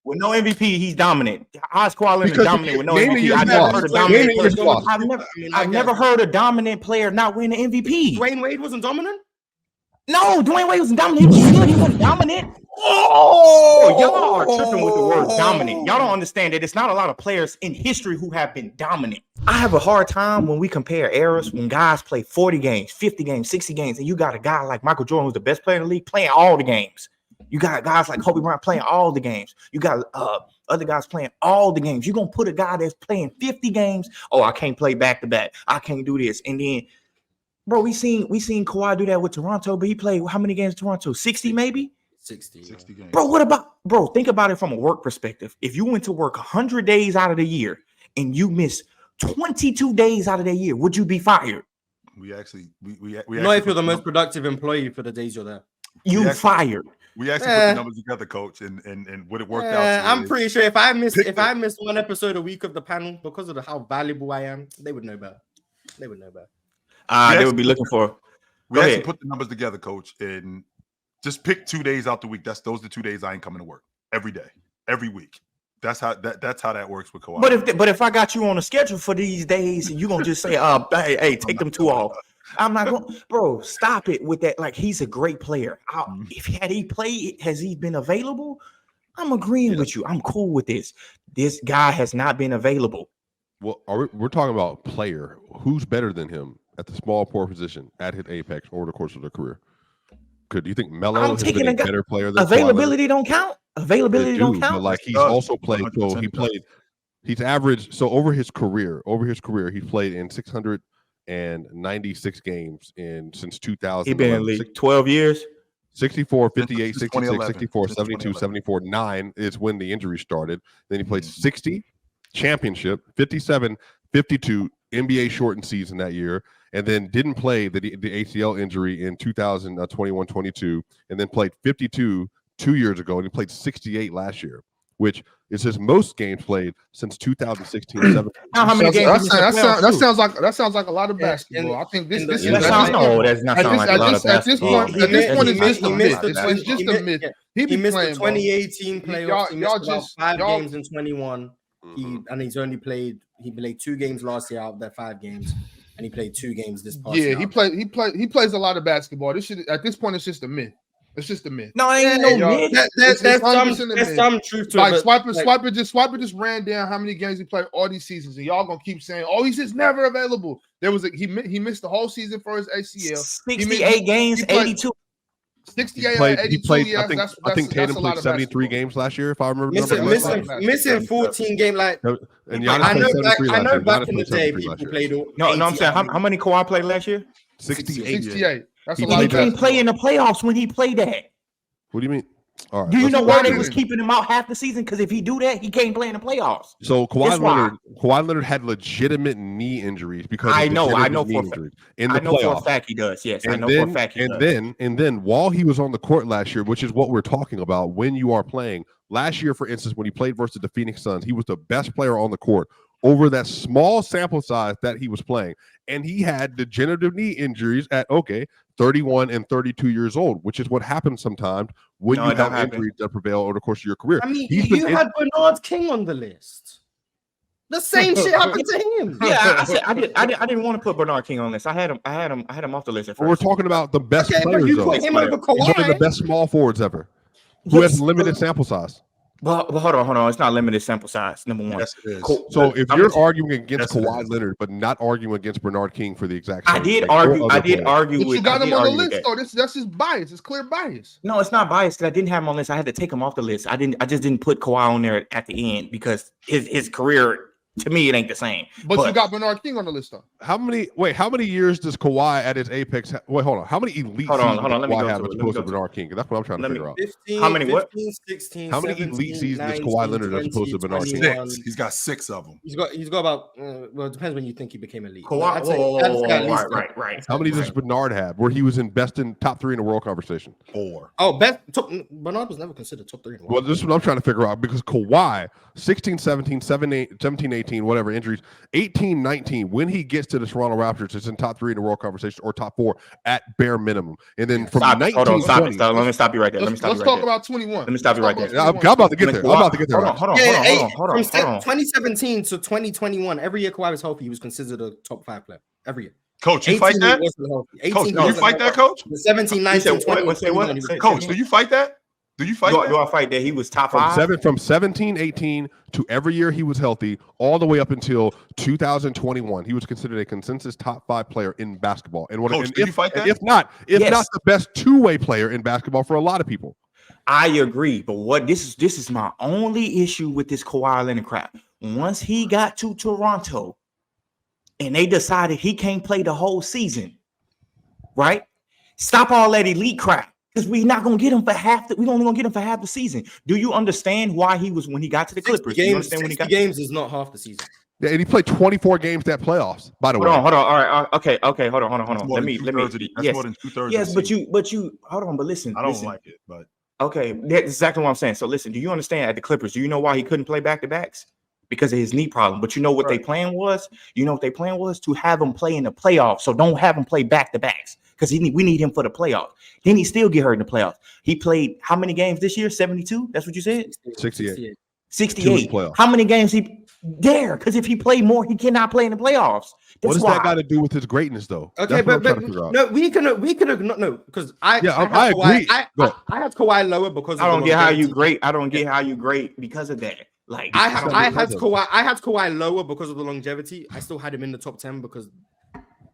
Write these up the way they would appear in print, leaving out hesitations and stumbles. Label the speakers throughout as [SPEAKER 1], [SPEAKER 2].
[SPEAKER 1] With no MVP, he's dominant. How's Kawhi Leonard dominant with no MVP? I've never heard a dominant player not win an MVP.
[SPEAKER 2] Dwyane Wade wasn't dominant?
[SPEAKER 1] No, Dwyane Wade wasn't dominant. He wasn't dominant. Oh, y'all are tripping with the word dominant. Y'all don't understand that it's not a lot of players in history who have been dominant. I have a hard time when we compare eras when guys play 40 games, 50 games, 60 games, and you got a guy like Michael Jordan who's the best player in the league playing all the games. You got guys like Kobe Bryant playing all the games. You got other guys playing all the games. You're going to put a guy that's playing 50 games. Oh, I can't play back-to-back. I can't do this. And then, bro, we seen Kawhi do that with Toronto, but he played how many games in Toronto? 60 maybe? 60 games. Bro, think about it from a work perspective. If you went to work 100 days out of the year and you missed 22 days out of the year, would you be fired?
[SPEAKER 3] We
[SPEAKER 2] not if you're the most productive employee for the days you're there.
[SPEAKER 1] You fired.
[SPEAKER 3] We actually put the numbers together, coach, and what it worked out.
[SPEAKER 2] I'm pretty sure if I missed one episode a week of the panel because of how valuable I am, they would know better. They would
[SPEAKER 1] be looking for.
[SPEAKER 3] We actually put the numbers together, coach, and just pick 2 days out the week. Those are the 2 days I ain't coming to work every day, every week. That's how that works with Kawhi.
[SPEAKER 1] But if I got you on a schedule for these days, and you're gonna just say, hey, take them 2 off. I'm not going, bro. Stop it with that. Like, he's a great player. If he played, has he been available? I'm agreeing with you. I'm cool with this. This guy has not been available.
[SPEAKER 4] Well, we're talking about player. Who's better than him at the small forward position at his apex over the course of their career? Do you think Melo has been a better player than
[SPEAKER 1] availability? Don't count. Availability don't count.
[SPEAKER 4] But like he's also played. So he played. He's averaged. So over his career, he's played in 696 games since 2000.
[SPEAKER 1] He's been in the league 12 years.
[SPEAKER 4] 64, 58, 66, 64, 72, 74, 9 is when the injury started. Then he played 60 championship, 57, 52 NBA shortened season that year, and then didn't play the ACL injury in 2021-22, and then played 52 2 years ago, and he played 68 last year, which is his most games played since 2016-17.
[SPEAKER 1] How many games?
[SPEAKER 5] That sounds like a lot of basketball. I think this is
[SPEAKER 1] that's not sound like a lot of basketball.
[SPEAKER 5] At this point, it's just a myth. It's just a myth.
[SPEAKER 2] He missed the 2018 playoffs. He missed about 5 games in 21. And he's only played. He played 2 games last year out of that 5 games, and he played 2 games this past year.
[SPEAKER 5] He plays a lot of basketball. At this point, it's just a myth. It's just a myth.
[SPEAKER 1] No, it ain't no myth.
[SPEAKER 2] There's some truth to it.
[SPEAKER 5] Like Swiper just ran down how many games he played all these seasons, and y'all gonna keep saying, "Oh, he's just never available." He missed the whole season for his ACL.
[SPEAKER 1] 68 games, 82.
[SPEAKER 5] 68.
[SPEAKER 4] He played. I think Tatum played 73 games last year, if I remember.
[SPEAKER 2] Missing 14 games. Like,
[SPEAKER 4] and
[SPEAKER 2] I know back in the day, people played.
[SPEAKER 1] No, I'm saying how many Kawhi played last year?
[SPEAKER 5] 68. That's
[SPEAKER 1] he couldn't play in the playoffs when he played that.
[SPEAKER 4] What do you mean? All right,
[SPEAKER 1] do you know why they was keeping him out half the season? Because if he do that, he can't play in the playoffs.
[SPEAKER 4] So Kawhi Leonard had legitimate knee injuries because
[SPEAKER 1] I know for a fact he does. Yes, I know for a fact he does.
[SPEAKER 4] And then while he was on the court last year, which is what we're talking about, when you are playing last year, for instance, when he played versus the Phoenix Suns, he was the best player on the court over that small sample size that he was playing, and he had degenerative knee injuries at 31 and 32 years old, which is what happens sometimes when you have injuries that prevail over the course of your career.
[SPEAKER 2] I mean, you had Bernard King on the list. The same shit happened to him.
[SPEAKER 1] Yeah, I didn't want to put Bernard King on this. I had him off the list at first.
[SPEAKER 4] We're talking about the best players.
[SPEAKER 2] You put him over Kawhi.
[SPEAKER 4] He's one of the best small forwards ever, who has limited sample size.
[SPEAKER 1] But hold on. It's not limited sample size. Number one.
[SPEAKER 3] Yes, it is.
[SPEAKER 1] Cool.
[SPEAKER 4] So if you're arguing against Kawhi Leonard, but not arguing against Bernard King for the exact same
[SPEAKER 1] I did argue.
[SPEAKER 5] But you got him on the list, though. That's his bias. It's clear bias.
[SPEAKER 1] No, it's not biased because I didn't have him on the list. I had to take him off the list. I just didn't put Kawhi on there at the end because his career, to me, it ain't the same.
[SPEAKER 5] But you got Bernard King on the list, though.
[SPEAKER 4] How many years does Kawhi at his apex? Hold on. How many elite seasons does Kawhi have as opposed to Bernard King? That's what I'm trying to figure out.
[SPEAKER 2] 15,
[SPEAKER 1] how many?
[SPEAKER 2] 15, 16,
[SPEAKER 4] how many
[SPEAKER 2] 17,
[SPEAKER 4] elite seasons
[SPEAKER 2] 19,
[SPEAKER 4] does Kawhi Leonard as opposed to Bernard King?
[SPEAKER 3] 6. He's got 6 of them.
[SPEAKER 2] He's got about. Well, it depends when you think he became elite.
[SPEAKER 1] Kawhi, right.
[SPEAKER 4] How many does Bernard have? Where he was in top 3 in the world conversation?
[SPEAKER 3] 4.
[SPEAKER 2] Oh, Bernard was never considered top 3 in the world.
[SPEAKER 4] Well, this is what I'm trying to figure out because Kawhi. 16, 17, 17, 18, whatever injuries, 18, 19, when he gets to the Toronto Raptors, it's in top 3 in the world conversation or top 4 at bare minimum. And then from 19,
[SPEAKER 1] hold on, stop
[SPEAKER 4] 20,
[SPEAKER 1] it. Let me stop you right there.
[SPEAKER 5] Let's talk about 21.
[SPEAKER 1] Let me stop you right there.
[SPEAKER 4] I'm about to get there. Hold on.
[SPEAKER 1] Hold on.
[SPEAKER 2] From 2017 to 2021, every year Kawhi was healthy, he was considered a top 5 player. Every year.
[SPEAKER 3] Coach, you fight that? Coach, do you fight that, Coach?
[SPEAKER 2] 17, 19, 20.
[SPEAKER 3] Coach, do you fight that? Do you fight that?
[SPEAKER 1] Do I fight that he was top 5?
[SPEAKER 4] From 17, 18 to every year he was healthy, all the way up until 2021. He was considered a consensus top 5 player in basketball. And
[SPEAKER 3] Coach, do you fight that?
[SPEAKER 4] If not the best two-way player in basketball for a lot of people.
[SPEAKER 1] I agree, but this is my only issue with this Kawhi Leonard crap. Once he got to Toronto and they decided he can't play the whole season, right? Stop all that elite crap. Because we're not gonna get him for half. We're only gonna get him for half the season. Do you understand why he was when he got to the Clippers? Do you understand when he got
[SPEAKER 2] games is not half the season.
[SPEAKER 4] Yeah, and he played 24 games that playoffs. By the way,
[SPEAKER 1] hold on. All right, okay. Hold on. Let me.
[SPEAKER 3] That's more than 2/3.
[SPEAKER 1] Yes, but you. Hold on, but listen.
[SPEAKER 3] I don't like it, but
[SPEAKER 1] okay, that's exactly what I'm saying. So listen, do you understand at the Clippers? Do you know why he couldn't play back-to-backs? Because of his knee problem. But you know what their plan was? You know what their plan was? To have him play in the playoffs. So don't have him play back-to-backs. Because we need him for the playoffs. Then he still get hurt in the playoffs. He played how many games this year? 72? That's what you said?
[SPEAKER 4] 68.
[SPEAKER 1] 68. How many games he there? Because if he played more, he cannot play in the playoffs.
[SPEAKER 4] What does that got to do with his greatness, though?
[SPEAKER 2] Okay, but no, we can no, because I agree. I had Kawhi lower because
[SPEAKER 1] I don't get how you great. I don't get how you great because of that. Like
[SPEAKER 2] I had Kawhi lower because of the longevity. I still had him in the top 10 because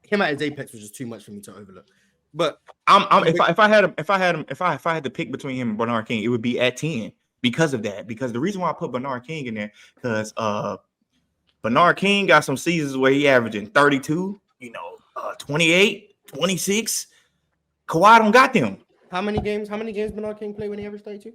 [SPEAKER 2] him at his apex was just too much for me to overlook. But
[SPEAKER 1] if I had to pick between him and Bernard King, it would be at 10 because of that. Because the reason why I put Bernard King in there, because Bernard King got some seasons where he averaging 32, 28, 26. Kawhi don't got them.
[SPEAKER 2] How many games Bernard King played when he averaged 32?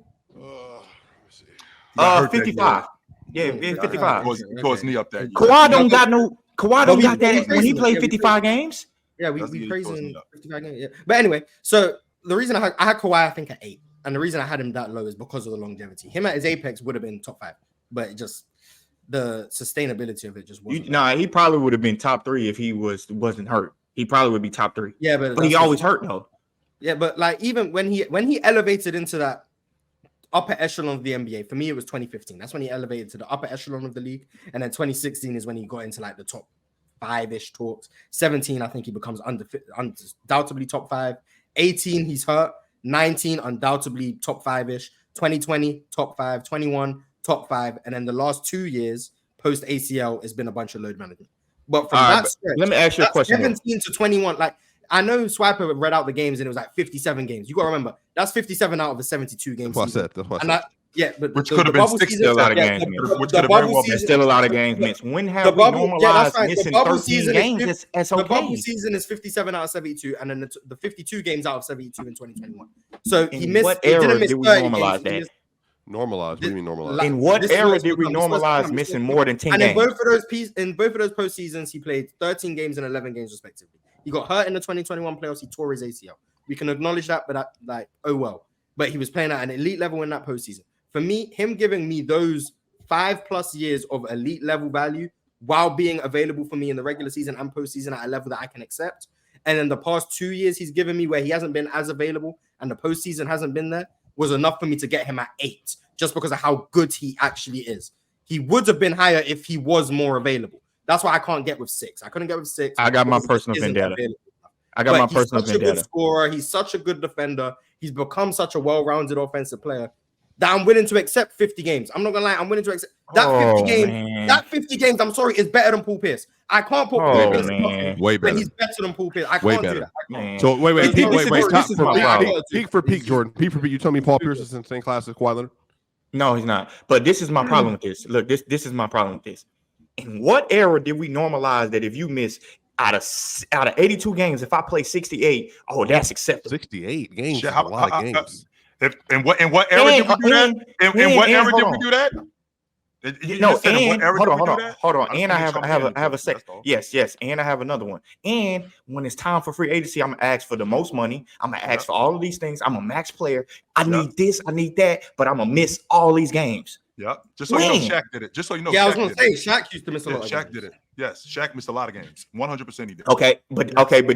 [SPEAKER 1] 55. Yeah, 55.
[SPEAKER 3] He tore his knee up that.
[SPEAKER 1] Kawhi don't got no. Kawhi don't got that when he played 55 games.
[SPEAKER 2] Yeah, we praising 55 games. Yeah. But anyway, so the reason I had Kawhi, I think, at 8. And the reason I had him that low is because of the longevity. Him at his apex would have been top 5. But it just the sustainability of it just wasn't.
[SPEAKER 1] He probably would have been top 3 if he wasn't hurt. He probably would be top 3.
[SPEAKER 2] Yeah, but
[SPEAKER 1] he always hurt though.
[SPEAKER 2] Yeah, but like even when he elevated into that upper echelon of the NBA, for me it was 2015. That's when he elevated to the upper echelon of the league, and then 2016 is when he got into like the top 5-ish talks. 17, I think he becomes undoubtedly top 5. 18, he's hurt. 19, undoubtedly top 5-ish. 2020, top 5. 21, top 5. And then the last 2 years post ACL has been a bunch of load management. But from that stretch,
[SPEAKER 1] let me ask you a question.
[SPEAKER 2] 17 to 21, like I know Swiper read out the games and it was like 57 games. You got to remember that's 57 out of the 72 games.
[SPEAKER 4] That's what I said.
[SPEAKER 2] Yeah, but
[SPEAKER 3] which could have been 6
[SPEAKER 1] still a lot of games. Which could have very well been still a lot of games missed. When have we normalized missing 13 games? That's okay.
[SPEAKER 2] The bubble season is 57 out of 72, and then the 52 games out of 72 in 2021. So he missed.
[SPEAKER 1] What era did we normalize that?
[SPEAKER 4] Normalize? What do you mean normalize?
[SPEAKER 1] In what era did we normalize missing more than 10 games?
[SPEAKER 2] And in both of those postseasons, he played 13 games and 11 games respectively. He got hurt in the 2021 playoffs. He tore his ACL. We can acknowledge that, but oh well. But he was playing at an elite level in that postseason. For me, him giving me those 5+ years of elite level value while being available for me in the regular season and postseason at a level that I can accept. And then the past 2 years he's given me where he hasn't been as available and the postseason hasn't been there was enough for me to get him at 8 just because of how good he actually is. He would have been higher if he was more available. That's why I can't get with 6. I couldn't get with 6.
[SPEAKER 1] I got my personal vendetta.
[SPEAKER 2] He's such a good scorer. He's such a good defender. He's become such a well-rounded offensive player that I'm willing to accept 50 games. I'm not gonna lie, I'm willing to accept that 50 games. Man. That 50 games, I'm sorry, is better than Paul Pierce. I can't put Paul Pierce
[SPEAKER 4] way better.
[SPEAKER 2] He's better than Paul Pierce. I can't do that.
[SPEAKER 4] So wait. Peak for peak, Jordan. Peak for peak. You tell me Paul Pierce is in the same class as Kawhi Leonard?
[SPEAKER 1] No, he's not. But this is my problem with this. Look, this is my problem with this. In what era did we normalize that if you miss out of 82 games, if I play 68, that's acceptable?
[SPEAKER 4] 68 games. A lot of games.
[SPEAKER 3] In what era did we do that? In what era did we do that?
[SPEAKER 1] Hold on. And I have a second. Yes. And I have another one. And when it's time for free agency, I'm gonna ask for the most money. I'm gonna ask for all of these things. I'm a max player. I need this, I need that, but I'm gonna miss all these games.
[SPEAKER 3] Yep. Just so you know,
[SPEAKER 1] When?
[SPEAKER 3] Shaq did it. Just so you know,
[SPEAKER 2] Yeah, I was
[SPEAKER 3] Shaq
[SPEAKER 2] gonna
[SPEAKER 3] did
[SPEAKER 2] say
[SPEAKER 3] it.
[SPEAKER 2] Shaq used to miss a lot. Of
[SPEAKER 3] Shaq
[SPEAKER 2] games.
[SPEAKER 3] did it. Yes, Shaq missed a lot of games. 100% he did.
[SPEAKER 1] Okay, but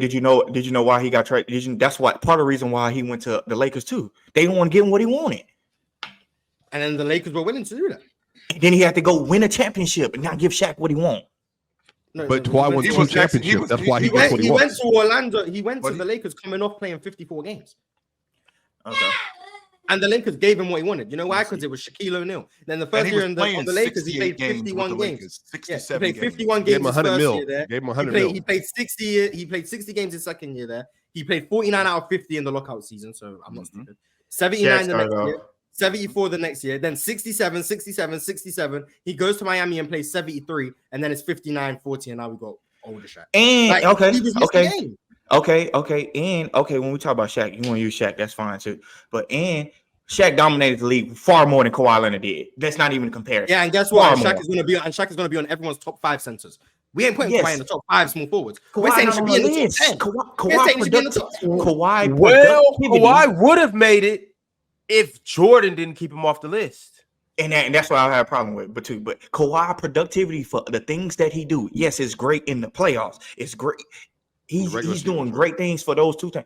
[SPEAKER 1] did you know why he got traded? That's what part of the reason why he went to the Lakers too. They didn't want to give him what he wanted,
[SPEAKER 2] And then the Lakers were willing to do that.
[SPEAKER 1] and then he had to go win a championship and not give Shaq what he want.
[SPEAKER 2] No,
[SPEAKER 4] But Kawhi won
[SPEAKER 3] he
[SPEAKER 4] 2
[SPEAKER 3] was-
[SPEAKER 4] championships.
[SPEAKER 3] he was-
[SPEAKER 4] That's why
[SPEAKER 3] he
[SPEAKER 4] he
[SPEAKER 3] went-
[SPEAKER 4] gets what he
[SPEAKER 2] He went
[SPEAKER 4] wants.
[SPEAKER 2] to Orlando. He went to
[SPEAKER 3] But
[SPEAKER 2] the Lakers coming off playing 54 games.
[SPEAKER 1] Okay.
[SPEAKER 2] And the Lakers gave him what he wanted. You know why? Because it was Shaquille O'Neal. Then the
[SPEAKER 3] And
[SPEAKER 2] first
[SPEAKER 3] he
[SPEAKER 2] year
[SPEAKER 3] was
[SPEAKER 2] on
[SPEAKER 3] playing
[SPEAKER 2] the Lakers, he
[SPEAKER 3] 68
[SPEAKER 2] played 51
[SPEAKER 3] with the
[SPEAKER 2] games.
[SPEAKER 3] Lakers,
[SPEAKER 2] Yeah, he
[SPEAKER 3] 67
[SPEAKER 2] played
[SPEAKER 3] games.
[SPEAKER 2] 51
[SPEAKER 4] Gave him
[SPEAKER 2] games his
[SPEAKER 4] 100
[SPEAKER 2] first
[SPEAKER 4] mil.
[SPEAKER 2] year there.
[SPEAKER 4] Gave him
[SPEAKER 2] He
[SPEAKER 4] 100
[SPEAKER 2] played,
[SPEAKER 4] mil.
[SPEAKER 2] he played 60. He played 60 games his second year there. He played 49 out of 50 in the lockout season. So I'm not stupid. 79 the next year. 74 the next year. Then 67, 67, 67. He goes to Miami and plays 73. And then it's 59, 40. And now we got older Shaq.
[SPEAKER 1] And
[SPEAKER 2] Like,
[SPEAKER 1] okay,
[SPEAKER 2] he was missing
[SPEAKER 1] okay.
[SPEAKER 2] games.
[SPEAKER 1] Okay. When we talk about Shaq, you want to use Shaq, that's fine too. But Shaq dominated the league far more than Kawhi Leonard did. That's not even a comparison.
[SPEAKER 2] Yeah, and guess what?
[SPEAKER 1] Far
[SPEAKER 2] Shaq
[SPEAKER 1] more.
[SPEAKER 2] is gonna be on everyone's top 5 centers. We ain't putting
[SPEAKER 1] Yes.
[SPEAKER 2] Kawhi in the top 5 small forwards. We're
[SPEAKER 1] Kawhi
[SPEAKER 2] saying he
[SPEAKER 1] not
[SPEAKER 2] should
[SPEAKER 1] on
[SPEAKER 2] be in
[SPEAKER 1] the
[SPEAKER 2] the top
[SPEAKER 1] list.
[SPEAKER 2] 10.
[SPEAKER 1] Kawhi
[SPEAKER 2] saying he should be in the top 10.
[SPEAKER 1] Kawhi
[SPEAKER 6] Well,
[SPEAKER 1] productivity-
[SPEAKER 6] Kawhi would have made it if Jordan didn't keep him off the list.
[SPEAKER 1] and that's what I have a problem with. But Kawhi productivity for the things that he do, yes, it's great in the playoffs. It's great. He's doing great things for those 2 times.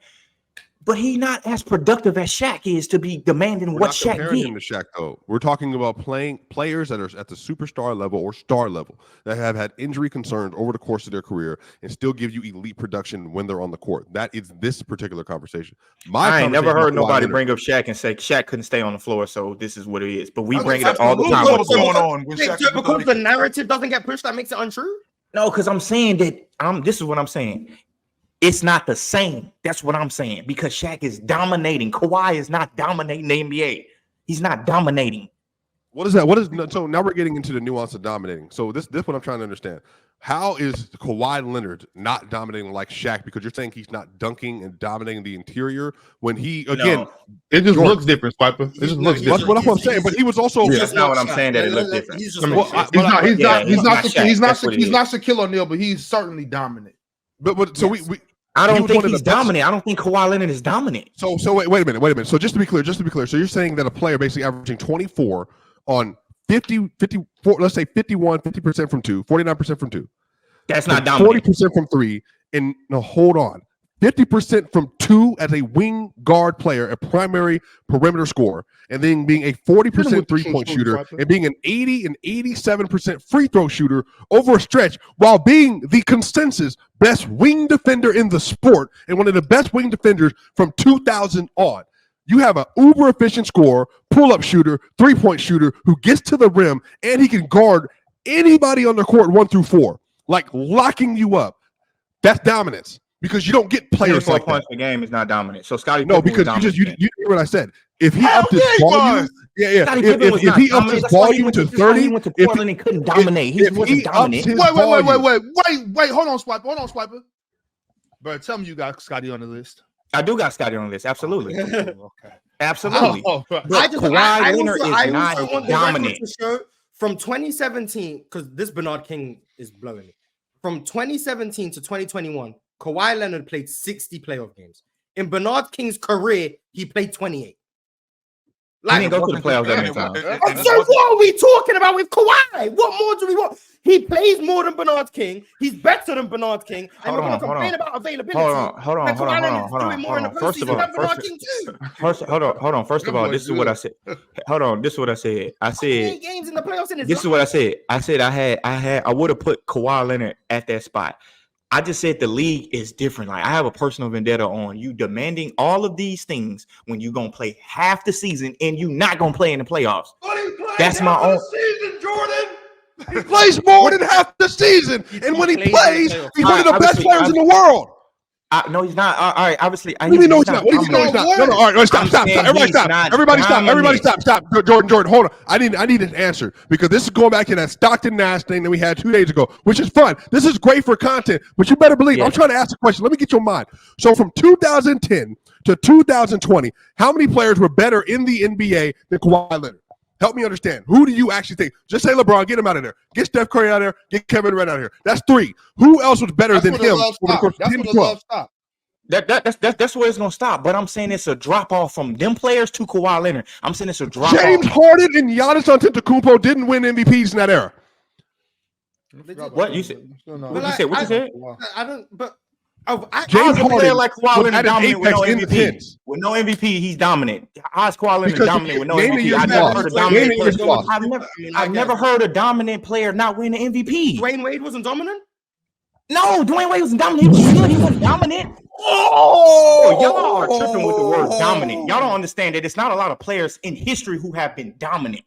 [SPEAKER 1] But he's not as productive as Shaq is to be demanding
[SPEAKER 4] We're
[SPEAKER 1] what
[SPEAKER 4] not
[SPEAKER 1] Shaq
[SPEAKER 4] comparing
[SPEAKER 1] did.
[SPEAKER 4] him to Shaq, though. We're talking about players that are at the superstar level or star level that have had injury concerns over the course of their career and still give you elite production when they're on the court. That is this particular conversation.
[SPEAKER 1] I ain't never heard
[SPEAKER 4] conversation with Kawhi
[SPEAKER 1] nobody
[SPEAKER 4] Leonard.
[SPEAKER 1] bring up Shaq and say Shaq couldn't stay on the floor, so this is what it is. But we
[SPEAKER 3] That's
[SPEAKER 1] bring it up all the
[SPEAKER 3] absolutely
[SPEAKER 1] time.
[SPEAKER 3] what
[SPEAKER 1] on the
[SPEAKER 3] was
[SPEAKER 1] floor.
[SPEAKER 3] going on when Shaq was with the
[SPEAKER 2] Because the
[SPEAKER 3] Lakers.
[SPEAKER 2] narrative doesn't get pushed, that makes it untrue.
[SPEAKER 1] No, because I'm saying that this is what I'm saying. It's not the same. That's what I'm saying. Because Shaq is dominating. Kawhi is not dominating the NBA. He's not dominating.
[SPEAKER 4] What is that? So now we're getting into the nuance of dominating. So this what I'm trying to understand. How is Kawhi Leonard not dominating like Shaq? Because you're saying he's not dunking and dominating the interior when he again.
[SPEAKER 5] It just
[SPEAKER 4] Jordan.
[SPEAKER 5] looks different, Spiper. It just looks
[SPEAKER 4] That's
[SPEAKER 5] different.
[SPEAKER 4] what I'm saying. But he was also.
[SPEAKER 1] That's not what I'm saying. That it looks different.
[SPEAKER 2] He's just
[SPEAKER 4] Well,
[SPEAKER 2] not-
[SPEAKER 5] He's not
[SPEAKER 1] Shaq.
[SPEAKER 5] He's not
[SPEAKER 1] That's what it is.
[SPEAKER 5] Shaquille O'Neal, but he's certainly dominant.
[SPEAKER 4] But so
[SPEAKER 1] Yes.
[SPEAKER 4] we
[SPEAKER 1] I
[SPEAKER 4] He
[SPEAKER 1] don't
[SPEAKER 4] was
[SPEAKER 1] think
[SPEAKER 4] one of
[SPEAKER 1] he's
[SPEAKER 4] the best.
[SPEAKER 1] dominant. I don't think Kawhi Leonard is dominant.
[SPEAKER 4] So wait a minute. So just to be clear. So you're saying that a player basically averaging 24 on 54, let's say 50% from 2, 49% from 2.
[SPEAKER 1] That's not dominant.
[SPEAKER 4] 40% from 3. And no, hold on. 50% from 2 as a wing guard player, a primary perimeter scorer, and then being a 40% three-point shooter and being an 80 and 87% free throw shooter over a stretch while being the consensus best wing defender in the sport and one of the best wing defenders from 2000 on. You have an uber efficient scorer, pull-up shooter, three-point shooter who gets to the rim and he can guard anybody on the court 1 through 4, like locking you up. That's dominance. Because you don't get players like that.
[SPEAKER 1] points per game is not dominant. So Scottie
[SPEAKER 4] No,
[SPEAKER 1] Pippen was
[SPEAKER 4] because you
[SPEAKER 1] dominant.
[SPEAKER 4] hear what I said. If he
[SPEAKER 3] Hell
[SPEAKER 4] upped his
[SPEAKER 3] yeah, he
[SPEAKER 4] volume,
[SPEAKER 3] was.
[SPEAKER 1] Scottie Pippen was
[SPEAKER 4] if
[SPEAKER 1] not
[SPEAKER 4] he upped
[SPEAKER 1] dominant.
[SPEAKER 4] his
[SPEAKER 1] That's why he
[SPEAKER 4] volume
[SPEAKER 1] went
[SPEAKER 4] to
[SPEAKER 1] that's why
[SPEAKER 4] 30,
[SPEAKER 1] he went to
[SPEAKER 4] if
[SPEAKER 1] Portland and couldn't dominate. He
[SPEAKER 4] if
[SPEAKER 1] wasn't
[SPEAKER 4] he ups
[SPEAKER 1] dominant.
[SPEAKER 4] his
[SPEAKER 5] Wait.
[SPEAKER 4] volume-
[SPEAKER 5] Hold on, Swiper. Bro, tell me you got Scotty on the list.
[SPEAKER 1] I do got Scottie on the list. Absolutely.
[SPEAKER 5] Okay.
[SPEAKER 1] Absolutely.
[SPEAKER 5] Oh,
[SPEAKER 1] But
[SPEAKER 2] I
[SPEAKER 1] Kawhi Leonard
[SPEAKER 2] also
[SPEAKER 1] is
[SPEAKER 2] want
[SPEAKER 1] not
[SPEAKER 2] the record
[SPEAKER 1] dominant.
[SPEAKER 2] to show from 2017, because this Bernard King is blowing me. From 2017 to 2021, Kawhi Leonard played 60 playoff games. In Bernard King's career, he played 28.
[SPEAKER 1] He didn't go to the playoffs that many times.
[SPEAKER 2] So what are we talking about with Kawhi? What more do we want? He plays more than Bernard King. He's better than Bernard King. And
[SPEAKER 1] Hold
[SPEAKER 2] we're going
[SPEAKER 1] on,
[SPEAKER 2] to
[SPEAKER 1] hold
[SPEAKER 2] complain
[SPEAKER 1] on.
[SPEAKER 2] about availability.
[SPEAKER 1] Hold on.
[SPEAKER 2] And Kawhi Leonard's doing more in the
[SPEAKER 1] First of
[SPEAKER 2] postseason
[SPEAKER 1] all,
[SPEAKER 2] than Bernard King too.
[SPEAKER 1] hold on. First of all, this is what I said. Hold on. This is what I said. I said
[SPEAKER 2] 8 games in the playoffs in his
[SPEAKER 1] this is what I said. I would have put Kawhi Leonard at that spot. I just said the league is different. Like I have a personal vendetta on you demanding all of these things when you're gonna play half the season and you not gonna play in the playoffs. That's my own
[SPEAKER 3] season, Jordan.
[SPEAKER 4] He plays more than half the season, and when he plays, he's one of the best
[SPEAKER 1] Obviously,
[SPEAKER 4] players in the world.
[SPEAKER 1] no, he's not. All right, obviously.
[SPEAKER 4] What do you mean? No, he's not. What do you mean? No, he's not. No, all right, stop.
[SPEAKER 1] I'm saying
[SPEAKER 4] Everybody
[SPEAKER 1] he's
[SPEAKER 4] stop.
[SPEAKER 1] not
[SPEAKER 4] Everybody
[SPEAKER 1] dominant.
[SPEAKER 4] stop. Jordan, hold on. I need an answer because this is going back to that Stockton Nash thing that we had 2 days ago, which is fun. This is great for content, but you better believe I'm trying to ask a question. Let me get your mind. So from 2010 to 2020, how many players were better in the NBA than Kawhi Leonard? Help me understand. Who do you actually think? Just say LeBron, get him out of there. Get Steph Curry out of there. Get Kevin Durant out of here. That's 3. Who else was better than him over the course of 10 to 12?
[SPEAKER 1] That's where it's gonna stop. But I'm saying it's a drop off from them players to Kawhi Leonard. I'm saying it's a drop
[SPEAKER 4] James
[SPEAKER 1] off.
[SPEAKER 4] Harden and Giannis Antetokounmpo didn't win MVPs in that era.
[SPEAKER 1] What you said? What you said? What you said?
[SPEAKER 2] I don't. But
[SPEAKER 4] James
[SPEAKER 1] How's a player
[SPEAKER 4] Harden
[SPEAKER 1] like Kawhi
[SPEAKER 4] was
[SPEAKER 1] Leonard
[SPEAKER 4] at an
[SPEAKER 1] dominant with no
[SPEAKER 4] apex in the
[SPEAKER 1] MVP?
[SPEAKER 4] tens.
[SPEAKER 1] With no MVP, he's dominant. How's Kawhi Leonard
[SPEAKER 4] Because
[SPEAKER 1] dominant with no
[SPEAKER 4] name the
[SPEAKER 1] MVP?
[SPEAKER 4] years
[SPEAKER 1] I've never
[SPEAKER 4] lost.
[SPEAKER 1] heard a
[SPEAKER 4] Name
[SPEAKER 1] dominant
[SPEAKER 4] the years
[SPEAKER 1] player.
[SPEAKER 4] lost.
[SPEAKER 1] I've never heard a dominant player not win an MVP.
[SPEAKER 2] Dwayne Wade wasn't dominant.
[SPEAKER 1] No, Dwyane Wade wasn't dominant. He was good. He wasn't dominant. Oh, y'all are tripping with the word dominant. Y'all don't understand that it's not a lot of players in history who have been dominant.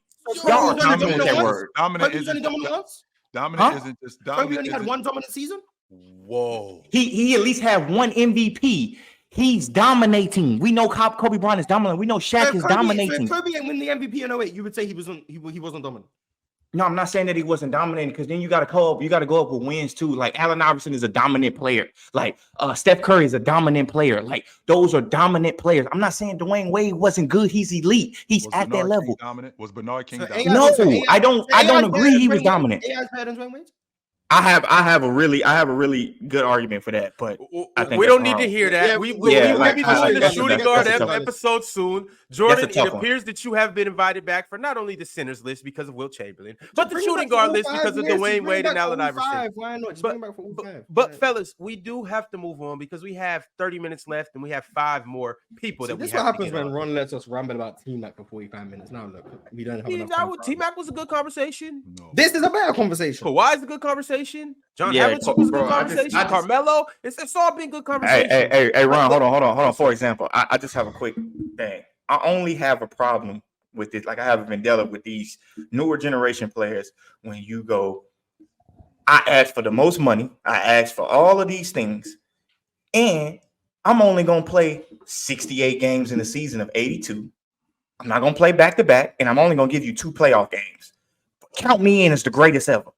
[SPEAKER 1] Y'all are tripping with that word.
[SPEAKER 3] Dominant
[SPEAKER 2] Kobe's only dominant once.
[SPEAKER 3] Dominant isn't just
[SPEAKER 2] Kobe
[SPEAKER 3] dominant.
[SPEAKER 2] only had one dominant season.
[SPEAKER 6] Whoa.
[SPEAKER 1] He at least had one MVP. He's dominating. We know Kobe Bryant is dominant. We know Shaq is dominating.
[SPEAKER 2] If Kobe ain't win the MVP in 08, you would say he wasn't dominant.
[SPEAKER 1] No, I'm not saying that he wasn't dominating because then you got to go up with wins too. Like Allen Iverson is a dominant player. Like Steph Curry is a dominant player. Like those are dominant players. I'm not saying Dwyane Wade wasn't good. He's elite. He's at that level.
[SPEAKER 3] Dominant? Was Bernard King
[SPEAKER 2] So
[SPEAKER 3] dominant?
[SPEAKER 1] No, I don't agree he was dominant.
[SPEAKER 2] AI's better than Dwayne Wade.
[SPEAKER 1] I have a really good argument for that, but I think
[SPEAKER 6] we don't need
[SPEAKER 1] wrong.
[SPEAKER 6] to hear that.
[SPEAKER 2] Yeah,
[SPEAKER 6] we'll be
[SPEAKER 1] like,
[SPEAKER 6] doing
[SPEAKER 1] I-
[SPEAKER 6] the
[SPEAKER 1] that's-
[SPEAKER 6] shooting
[SPEAKER 1] that's-
[SPEAKER 6] guard
[SPEAKER 1] that's a tough one.
[SPEAKER 6] episode soon. Jordan,
[SPEAKER 1] That's a tough
[SPEAKER 6] it
[SPEAKER 1] one.
[SPEAKER 6] appears that you have been invited back for not only the centers list because of Will Chamberlain, but the
[SPEAKER 2] Bring him
[SPEAKER 6] shooting
[SPEAKER 2] back
[SPEAKER 6] guard
[SPEAKER 2] for
[SPEAKER 6] list
[SPEAKER 2] all
[SPEAKER 6] because
[SPEAKER 2] five
[SPEAKER 6] of
[SPEAKER 2] years.
[SPEAKER 6] Dwayne
[SPEAKER 2] Bring
[SPEAKER 6] Wade
[SPEAKER 2] him
[SPEAKER 6] and
[SPEAKER 2] back
[SPEAKER 6] Allen
[SPEAKER 2] for all
[SPEAKER 6] Iverson.
[SPEAKER 2] five. Why not? Just bring him back for all five.
[SPEAKER 6] But fellas, we do have to move on because we have 30 minutes left and we have 5 more people
[SPEAKER 2] See,
[SPEAKER 6] that we
[SPEAKER 2] this
[SPEAKER 6] have
[SPEAKER 2] what
[SPEAKER 6] to
[SPEAKER 2] happens
[SPEAKER 6] get
[SPEAKER 2] when
[SPEAKER 6] on.
[SPEAKER 2] Ron lets us ramble about T-Mac for 45 minutes. Now look, we don't have enough time.
[SPEAKER 6] T-Mac was a good conversation.
[SPEAKER 3] No.
[SPEAKER 2] This is a better conversation.
[SPEAKER 6] Kawhi's a good conversation. John
[SPEAKER 1] Yeah,
[SPEAKER 6] Havlicek was a
[SPEAKER 1] bro,
[SPEAKER 6] good
[SPEAKER 1] I just-
[SPEAKER 6] conversation. Carmelo, it's all been good
[SPEAKER 1] Hey,
[SPEAKER 6] conversation.
[SPEAKER 1] hey, Ron, hold on. For example, I just have a quick thing. I only have a problem with this. Like I haven't been dealing with these newer generation players. When you go, I asked for the most money. I asked for all of these things, and I'm only gonna play 68 games in a season of 82. I'm not gonna play back to back, and I'm only gonna give you 2 playoff games. Count me in as the greatest ever.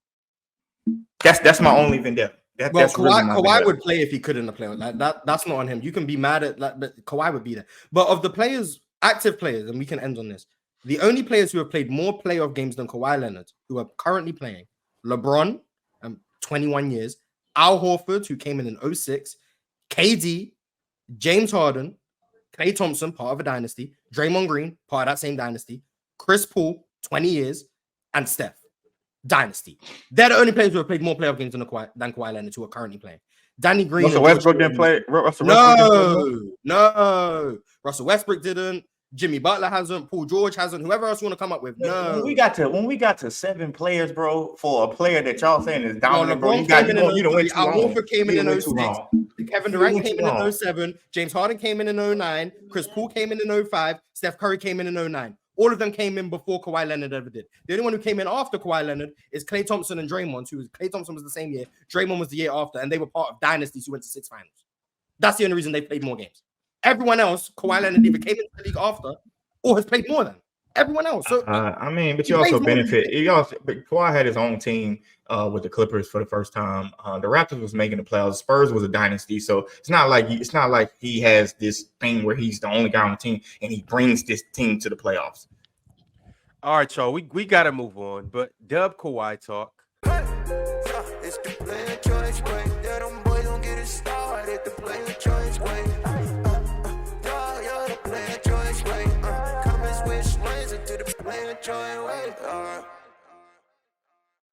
[SPEAKER 1] That's my only vendetta.
[SPEAKER 2] Well,
[SPEAKER 1] That's really my
[SPEAKER 2] Kawhi
[SPEAKER 1] vendetta.
[SPEAKER 2] would play if he could in the playoff. Like that's not on him. You can be mad at that, but Kawhi would be there. But of the players, active players, and we can end on this. The only players who have played more playoff games than Kawhi Leonard, who are currently playing, LeBron, 21 years, Al Horford, who came in 06, KD, James Harden, Klay Thompson, part of a dynasty, Draymond Green, part of that same dynasty, Chris Paul, 20 years, and Steph. Dynasty. They're the only players who have played more playoff games than Kawhi Leonard who are currently playing. Danny Green.
[SPEAKER 1] Russell Westbrook didn't play.
[SPEAKER 2] No. Russell Westbrook didn't. Jimmy Butler hasn't. Paul George hasn't. Whoever else you want to come up with. No.
[SPEAKER 1] When we got to 7 players, bro, for a player that y'all saying is dominant, bro,
[SPEAKER 2] LeBron
[SPEAKER 1] you got
[SPEAKER 2] came in
[SPEAKER 1] you don't
[SPEAKER 2] in
[SPEAKER 1] went too
[SPEAKER 2] Al
[SPEAKER 1] long.
[SPEAKER 2] Horford came in 06. Kevin Durant
[SPEAKER 1] went
[SPEAKER 2] came
[SPEAKER 1] too
[SPEAKER 2] in
[SPEAKER 1] long.
[SPEAKER 2] 07. James Harden came in 09. Chris Paul came in 05. Steph Curry came in 09. All of them came in before Kawhi Leonard ever did. The only one who came in after Kawhi Leonard is Klay Thompson and Draymond. Klay Thompson was the same year. Draymond was the year after, and they were part of dynasties who went to 6 finals. That's the only reason they played more games. Everyone else, Kawhi Leonard either came into the league after or has played more than everyone else. So
[SPEAKER 1] I mean, but
[SPEAKER 2] he
[SPEAKER 1] you also
[SPEAKER 2] plays more than
[SPEAKER 1] benefit. But Kawhi had his own team with the Clippers for the first time. The Raptors was making the playoffs. Spurs was a dynasty, so it's not like he has this thing where he's the only guy on the team and he brings this team to the playoffs.
[SPEAKER 6] All right, y'all. We gotta move on. But Dub Kawhi talk.
[SPEAKER 7] It's the player choice way. Yeah, them boys don't get it started. The player choice way. Yeah, the player choice way. Come and switch lanes into the player choice way.